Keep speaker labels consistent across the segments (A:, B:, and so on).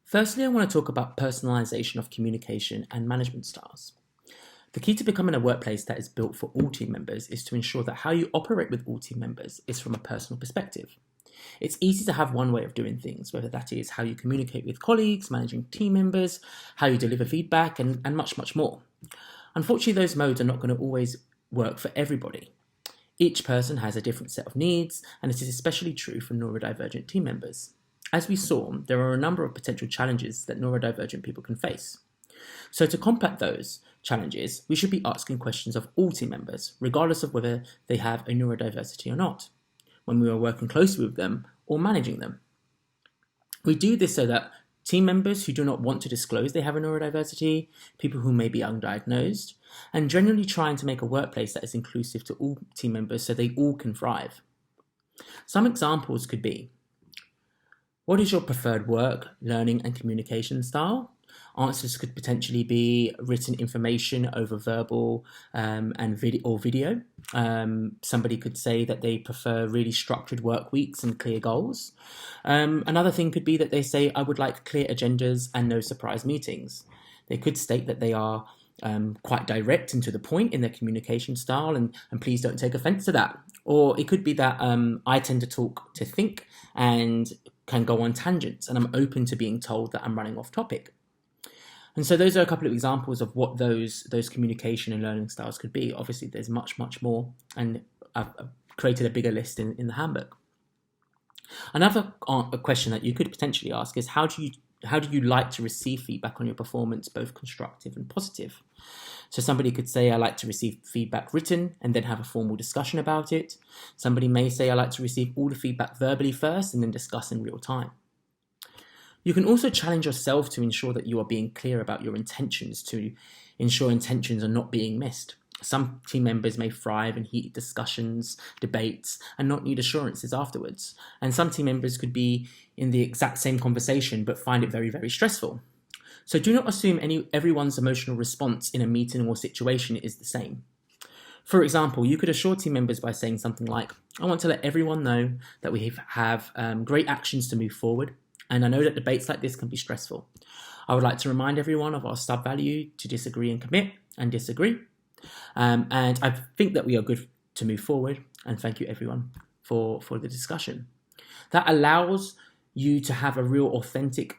A: Firstly, I want to talk about personalization of communication and management styles. The key to becoming a workplace that is built for all team members is to ensure that how you operate with all team members is from a personal perspective. It's easy to have one way of doing things, whether that is how you communicate with colleagues, managing team members, how you deliver feedback, and much, much more. Unfortunately, those modes are not going to always work for everybody. Each person has a different set of needs, and it is especially true for neurodivergent team members. As we saw, there are a number of potential challenges that neurodivergent people can face. So to combat those challenges, we should be asking questions of all team members, regardless of whether they have a neurodiversity or not, when we are working closely with them or managing them. We do this so that team members who do not want to disclose they have a neurodiversity, people who may be undiagnosed, and generally trying to make a workplace that is inclusive to all team members so they all can thrive. Some examples could be: what is your preferred work, learning, and communication style? Answers could potentially be written information over verbal and video. Somebody could say that they prefer really structured work weeks and clear goals. Another thing could be that they say, I would like clear agendas and no surprise meetings. They could state that they are quite direct and to the point in their communication style, and please don't take offense to that. Or it could be that I tend to talk to think and can go on tangents, and I'm open to being told that I'm running off topic. And so those are a couple of examples of what those communication and learning styles could be. Obviously, there's much, much more, and I've created a bigger list in the handbook. Another question that you could potentially ask is, how do you like to receive feedback on your performance, both constructive and positive? So somebody could say, I like to receive feedback written and then have a formal discussion about it. Somebody may say, I like to receive all the feedback verbally first and then discuss in real time. You can also challenge yourself to ensure that you are being clear about your intentions, to ensure intentions are not being missed. Some team members may thrive in heated discussions, debates, and not need assurances afterwards. And some team members could be in the exact same conversation but find it very, very stressful. So do not assume everyone's emotional response in a meeting or situation is the same. For example, you could assure team members by saying something like, I want to let everyone know that we have great actions to move forward, and I know that debates like this can be stressful. I would like to remind everyone of our sub-value to disagree and commit and disagree. And I think that we are good to move forward, and thank you everyone for the discussion. That allows you to have a real authentic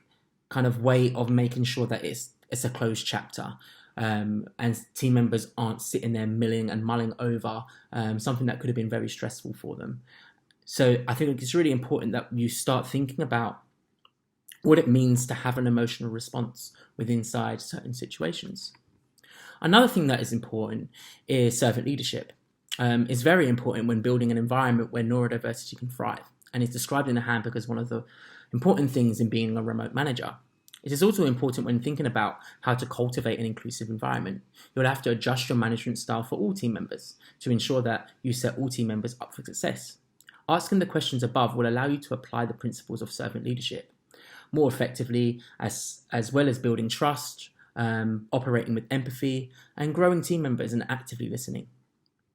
A: kind of way of making sure that it's a closed chapter, and team members aren't sitting there milling and mulling over something that could have been very stressful for them. So I think it's really important that you start thinking about what it means to have an emotional response inside certain situations. Another thing that is important is servant leadership. It's very important when building an environment where neurodiversity can thrive, and it's described in the handbook as one of the important things in being a remote manager. It is also important when thinking about how to cultivate an inclusive environment. You'll have to adjust your management style for all team members to ensure that you set all team members up for success. Asking the questions above will allow you to apply the principles of servant leadership more effectively, as well as building trust, operating with empathy, and growing team members and actively listening.